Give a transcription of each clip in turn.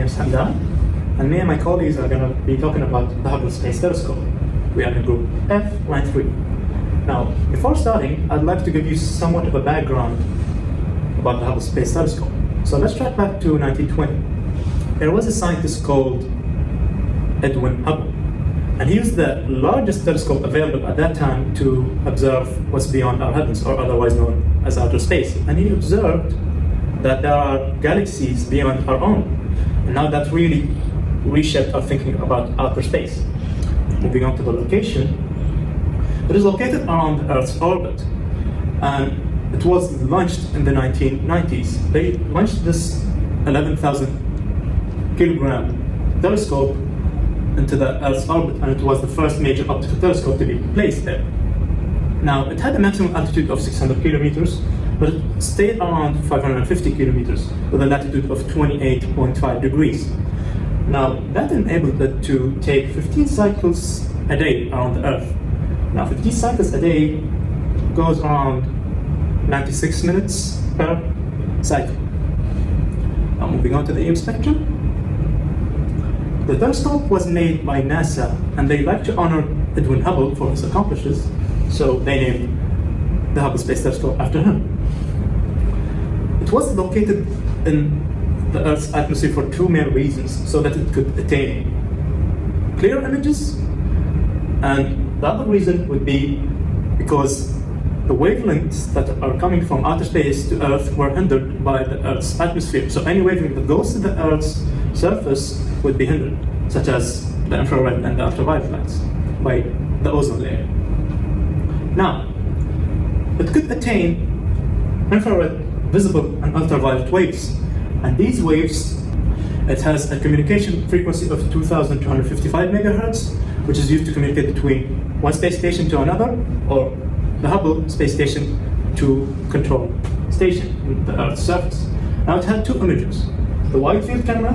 name is Hamdan, and me and my colleagues are going to be talking about the Hubble Space Telescope. We are in group F93. Now, before starting, I'd like to give you somewhat of a background about the Hubble Space Telescope. So let's track back to 1920. There was a scientist called Edwin Hubble, and he used the largest telescope available at that time to observe what's beyond our heavens, or otherwise known as outer space. And he observed that there are galaxies beyond our own. And now that really reshaped our thinking about outer space. Moving on to the location, it is located around Earth's orbit, and it was launched in the 1990s. They launched this 11,000 kilogram telescope into the Earth's orbit, and it was the first major optical telescope to be placed there. Now, it had a maximum altitude of 600 kilometers, but it stayed around 550 kilometers with a latitude of 28.5 degrees. Now, that enabled it to take 15 cycles a day around the Earth. Now, 15 cycles a day goes around 96 minutes per cycle. Now, moving on to the EM spectrum. The telescope was made by NASA, and they like to honor Edwin Hubble for his accomplishments, so they named the Hubble Space Telescope after him. It was located in the Earth's atmosphere for two main reasons: so that it could attain clear images, and the other reason would be because the wavelengths that are coming from outer space to Earth were hindered by the Earth's atmosphere. So any wavelength that goes to the Earth's surface would be hindered, such as the infrared and the ultraviolet lights, by the ozone layer. Now, it could attain infrared, visible, and ultraviolet waves. And these waves, it has a communication frequency of 2,255 megahertz, which is used to communicate between one space station to another, or the Hubble space station to control station in the Earth's surface. Now, it had two images: the wide field camera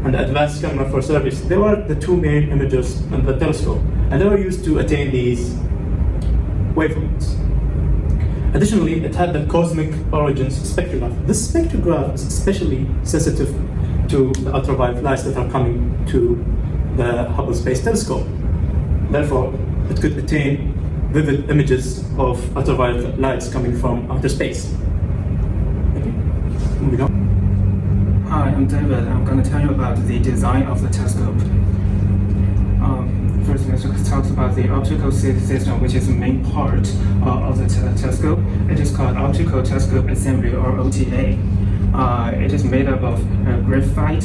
and the advanced camera for service. They were the two main images in the telescope, and they were used to attain these wavelengths. Additionally, it had the cosmic origins spectrograph. This spectrograph is especially sensitive to the ultraviolet lights that are coming to the Hubble Space Telescope. Therefore, it could attain vivid images of ultraviolet lights coming from outer space. Okay. Moving on. Hi, I'm David. I'm going to tell you about the design of the telescope. First, let's talk about the optical system, which is the main part of the telescope. It is called Optical Telescope Assembly, or OTA. It is made up of graphite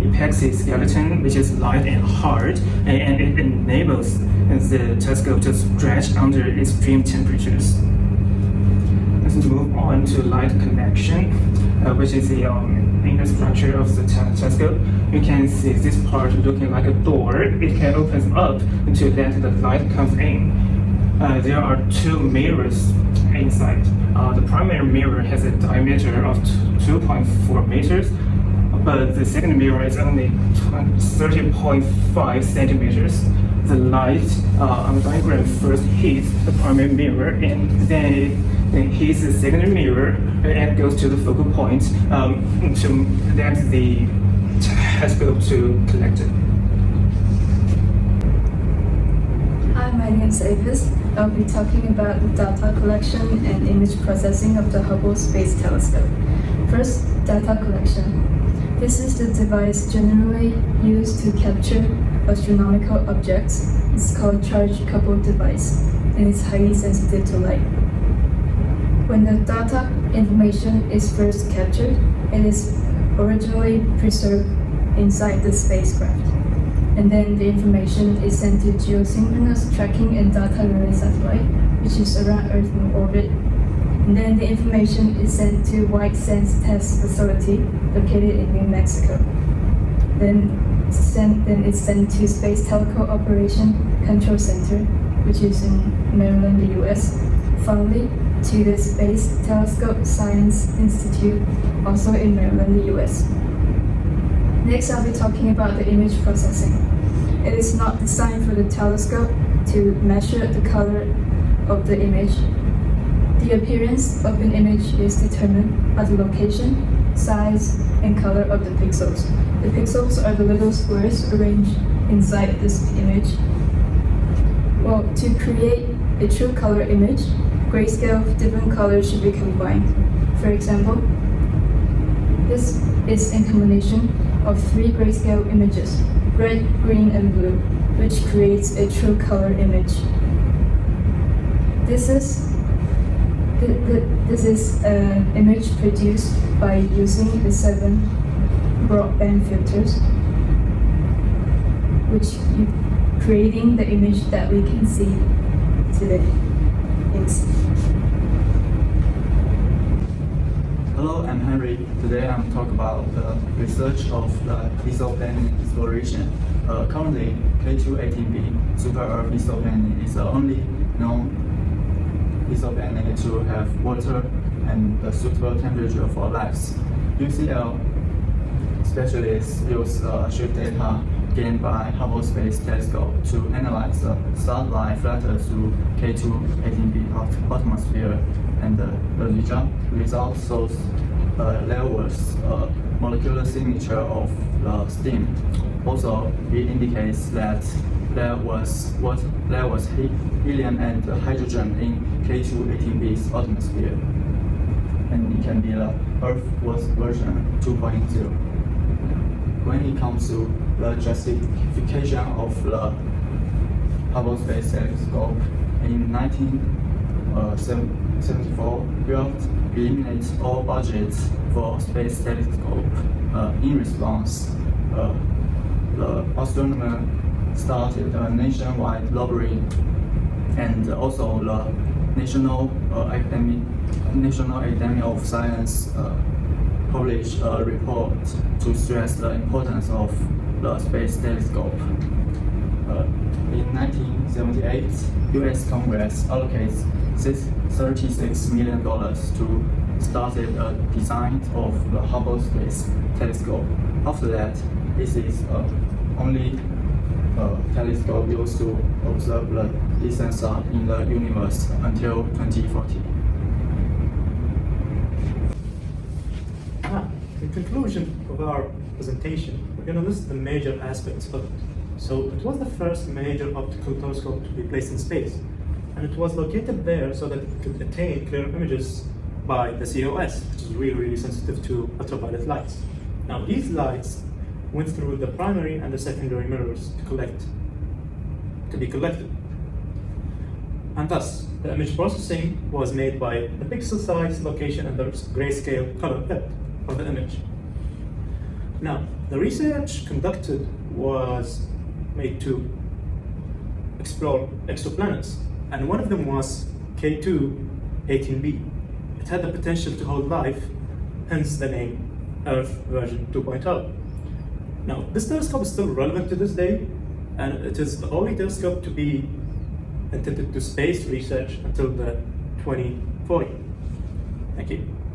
epoxy skeleton, which is light and hard, and it enables the telescope to stretch under extreme temperatures. Let's move on to light connection, which is the inner structure of the telescope. You can see this part looking like a door. It can open up to let the light come in. There are two mirrors inside. The primary mirror has a diameter of 2.4 meters, but the second mirror is only 30.5 centimeters. The light on the diagram first hits the primary mirror, and then hits the second mirror and goes to the focal point to let the telescope to collect it. Hi, my name is Avis. I'll be talking about the data collection and image processing of the Hubble Space Telescope. First, data collection. This is the device generally used to capture astronomical objects. It's called charge-coupled device, and it's highly sensitive to light. When the data information is first captured, it is originally preserved inside the spacecraft. And then the information is sent to geosynchronous tracking and data relay satellite, which is around Earth in orbit. And then the information is sent to White Sands Test Facility, located in New Mexico. Then it's sent to Space Telescope Operation Control Center, which is in Maryland, the US. Finally, to the Space Telescope Science Institute, also in Maryland, the US. Next, I'll be talking about the image processing. It is not designed for the telescope to measure the color of the image. The appearance of an image is determined by the location, size, and color of the pixels. The pixels are the little squares arranged inside this image. Well, to create a true color image, grayscale of different colors should be combined. For example, this is a combination of 3 grayscale images, red, green, and blue, which creates a true color image. This is an image produced by using the 7 broadband filters, which creating the image that we can see today. Thanks. Hello, I'm Henry. Today I'm talking about the research of the exoplanet exploration. Currently, K2-18b super-Earth exoplanet is the only known exoplanet to have water and a suitable temperature for life. UCL specialists use shift data gained by Hubble Space Telescope to analyze the starlight flutter through K2-18b atmosphere, and the result shows there was a molecular signature of the steam. Also, it indicates that there was helium and hydrogen in K2-18b's atmosphere, and it can be the Earth version 2.0. When it comes to the justification of the Hubble Space Telescope, in 1974, Bill eliminated all budgets for space telescope. In response, the astronomer started a nationwide lottery, and also the National Academy of Science published a report to stress the importance of the space telescope. In 1978, U.S. Congress allocates $36 million to start the design of the Hubble Space Telescope. After that, this is only telescope used to observe the distant star in the universe until 2040. In conclusion of our presentation, we're going to list the major aspects of it. So it was the first major optical telescope to be placed in space, and it was located there so that it could attain clear images by the COS, which is really sensitive to ultraviolet lights. Now these lights went through the primary and the secondary mirrors to be collected. And thus, the image processing was made by the pixel size, location, and the grayscale color depth of the image. Now, the research conducted was made to explore exoplanets, and one of them was K2-18b. It had the potential to hold life, hence the name Earth version 2.0. Now, this telescope is still relevant to this day, and it is the only telescope to be intended to space research until the 2040. Thank you.